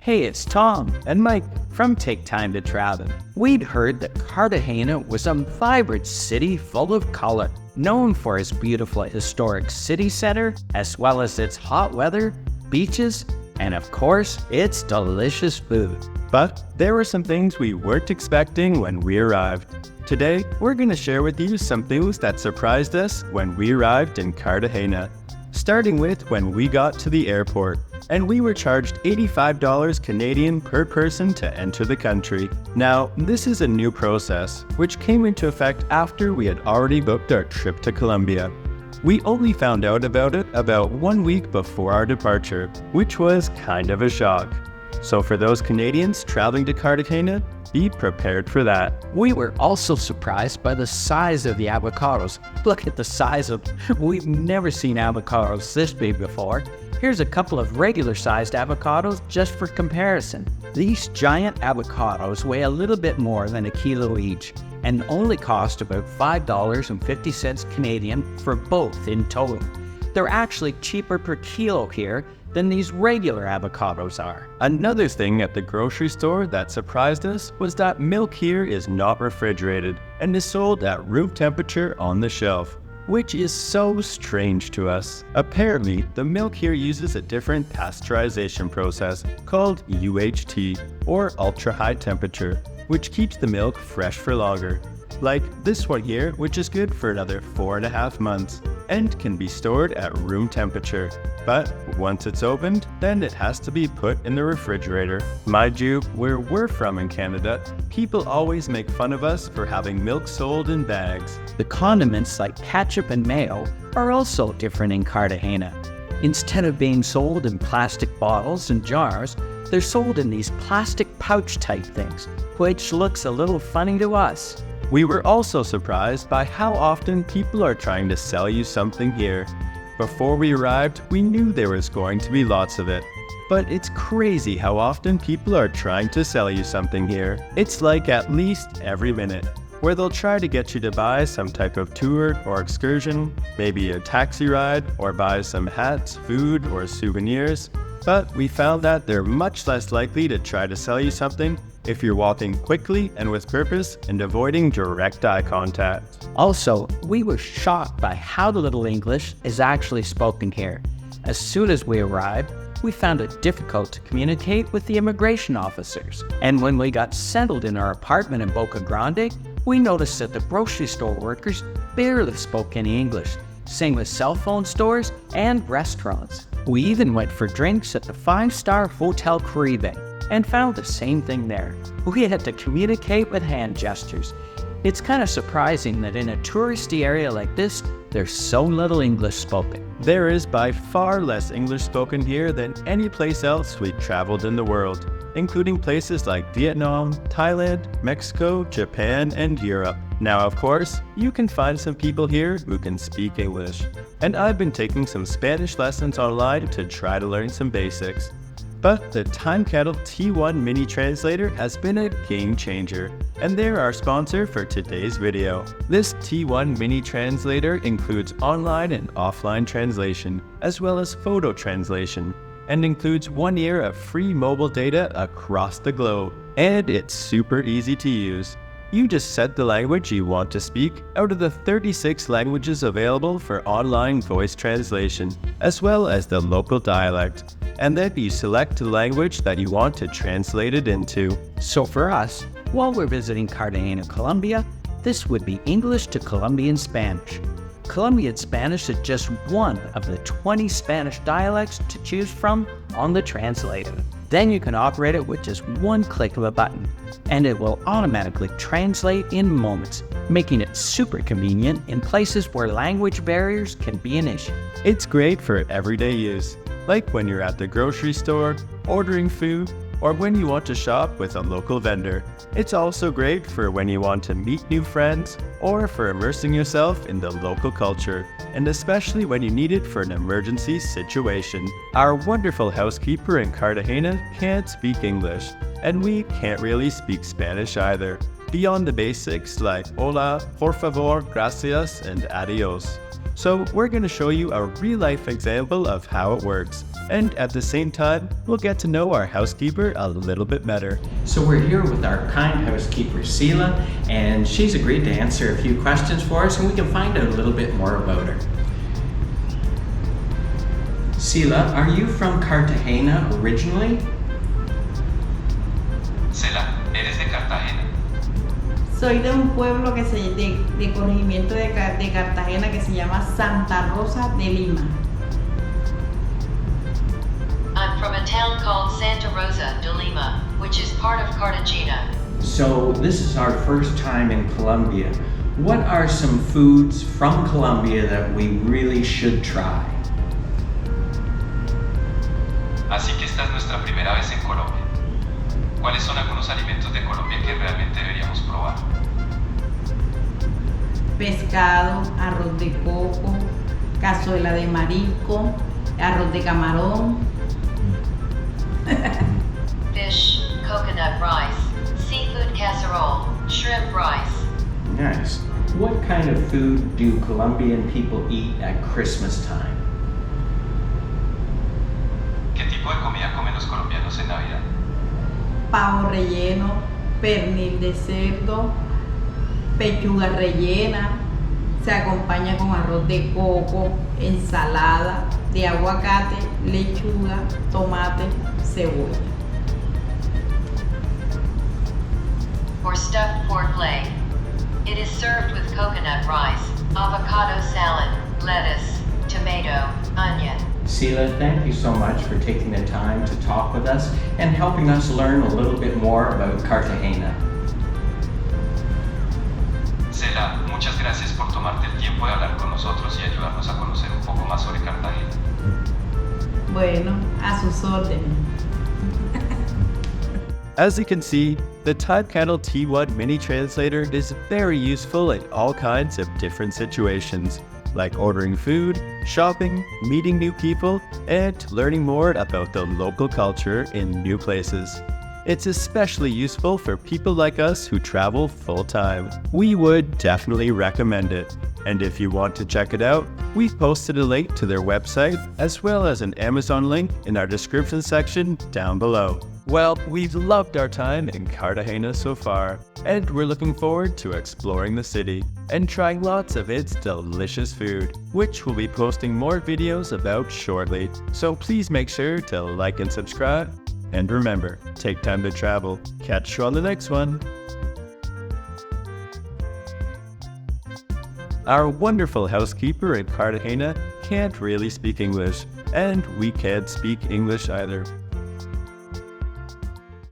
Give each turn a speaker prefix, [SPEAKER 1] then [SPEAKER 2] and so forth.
[SPEAKER 1] Hey, it's Tom and Mike from Take Time to Travel. We'd heard that Cartagena was a vibrant city full of color, known for its beautiful historic city center, as well as its hot weather, beaches, and of course, its delicious food.
[SPEAKER 2] But there were some things we weren't expecting when we arrived. Today, we're going to share with you some things that surprised us when we arrived in Cartagena. Starting with when we got to the airport, and we were charged $85 Canadian per person to enter the country. Now, this is a new process, which came into effect after we had already booked our trip to Colombia. We only found out about it about 1 week before our departure, which was kind of a shock. So for those Canadians traveling to Cartagena, be prepared for that.
[SPEAKER 1] We were also surprised by the size of the avocados. Look at the size of them. We've never seen avocados this big before. Here's a couple of regular-sized avocados just for comparison. These giant avocados weigh a little bit more than a kilo each and only cost about $5.50 Canadian for both in total. They're actually cheaper per kilo here than these regular avocados are.
[SPEAKER 2] Another thing at the grocery store that surprised us was that milk here is not refrigerated and is sold at room temperature on the shelf, which is so strange to us. Apparently, the milk here uses a different pasteurization process called UHT, or ultra high temperature, which keeps the milk fresh for longer. Like this one here, which is good for another 4.5 months and can be stored at room temperature. But once it's opened, then it has to be put in the refrigerator. Mind you, where we're from in Canada, people always make fun of us for having milk sold in bags.
[SPEAKER 1] The condiments like ketchup and mayo are also different in Cartagena. Instead of being sold in plastic bottles and jars, they're sold in these plastic pouch type things, which looks a little funny to us.
[SPEAKER 2] We were also surprised by how often people are trying to sell you something here. Before we arrived, we knew there was going to be lots of it. But it's crazy how often people are trying to sell you something here. It's like at least every minute, where they'll try to get you to buy some type of tour or excursion, maybe a taxi ride, or buy some hats, food, or souvenirs. But we found that they're much less likely to try to sell you something if you're walking quickly and with purpose and avoiding direct eye contact.
[SPEAKER 1] Also, we were shocked by how little English is actually spoken here. As soon as we arrived, we found it difficult to communicate with the immigration officers. And when we got settled in our apartment in Boca Grande, we noticed that the grocery store workers barely spoke any English. Same with cell phone stores and restaurants. We even went for drinks at the 5-star Hotel Caribe and found the same thing there. We had to communicate with hand gestures. It's kind of surprising that in a touristy area like this, there's so little English spoken.
[SPEAKER 2] There is by far less English spoken here than any place else we've traveled in the world, including places like Vietnam, Thailand, Mexico, Japan, and Europe. Now, of course, you can find some people here who can speak English, and I've been taking some Spanish lessons online to try to learn some basics. But the Timekettle T1 Mini Translator has been a game changer, and they're our sponsor for today's video. This T1 Mini Translator includes online and offline translation, as well as photo translation, and includes 1 year of free mobile data across the globe. And it's super easy to use. You just set the language you want to speak out of the 36 languages available for online voice translation, as well as the local dialect. And then you select the language that you want to translate it into.
[SPEAKER 1] So for us, while we're visiting Cartagena, Colombia, this would be English to Colombian Spanish. Colombian Spanish is just one of the 20 Spanish dialects to choose from on the translator. Then you can operate it with just one click of a button, and it will automatically translate in moments, making it super convenient in places where language barriers can be an issue.
[SPEAKER 2] It's great for everyday use, like when you're at the grocery store, ordering food, or when you want to shop with a local vendor. It's also great for when you want to meet new friends or for immersing yourself in the local culture, and especially when you need it for an emergency situation. Our wonderful housekeeper in Cartagena can't speak English, and we can't really speak Spanish either, beyond the basics like hola, por favor, gracias, and adios. So we're going to show you a real-life example of how it works. And at the same time, we'll get to know our housekeeper a little bit better.
[SPEAKER 1] So we're here with our kind housekeeper, Sila, and she's agreed to answer a few questions for us, and we can find out a little bit more about her. Sila, are you from Cartagena originally?
[SPEAKER 3] Sela, ¿eres de Cartagena?
[SPEAKER 4] Soy de un pueblo de corregimiento de Cartagena que se llama Santa Rosa de Lima.
[SPEAKER 5] I'm from a town called Santa Rosa de Lima, which is part of Cartagena.
[SPEAKER 1] So this is our first time in Colombia. What are some foods from Colombia that we really should try?
[SPEAKER 3] Así que esta es nuestra primera vez en Colombia. ¿Cuáles son algunos alimentos de Colombia que realmente deberíamos probar?
[SPEAKER 4] Pescado, arroz de coco, cazuela de marisco, arroz de camarón.
[SPEAKER 5] Fish, coconut rice, seafood casserole, shrimp rice.
[SPEAKER 1] Nice. What kind of food do Colombian people eat at Christmas time?
[SPEAKER 3] ¿Qué tipo de comida comen los colombianos en Navidad?
[SPEAKER 4] Pavo relleno, pernil de cerdo, pechuga rellena, se acompaña con arroz de coco, ensalada de aguacate, lechuga, tomate, cebolla.
[SPEAKER 5] Or stuffed pork leg. It is served with coconut rice, avocado salad, lettuce, tomato, onion.
[SPEAKER 1] Sila, thank you so much for taking the time to talk with us and helping us learn a little bit more about Cartagena.
[SPEAKER 3] Sela, muchas gracias por tomarte el tiempo de hablar con nosotros y ayudarnos a conocer un poco más sobre Cartagena.
[SPEAKER 4] Bueno, a sus órdenes.
[SPEAKER 2] As you can see, the Timekettle T1 mini translator is very useful in all kinds of different situations, like ordering food, shopping, meeting new people, and learning more about the local culture in new places. It's especially useful for people like us who travel full-time. We would definitely recommend it. And if you want to check it out, we've posted a link to their website as well as an Amazon link in our description section down below. Well, we've loved our time in Cartagena so far, and we're looking forward to exploring the city and trying lots of its delicious food, which we'll be posting more videos about shortly. So please make sure to like and subscribe. And remember, take time to travel. Catch you on the next one. Our wonderful housekeeper in Cartagena can't really speak English, and we can't speak English either.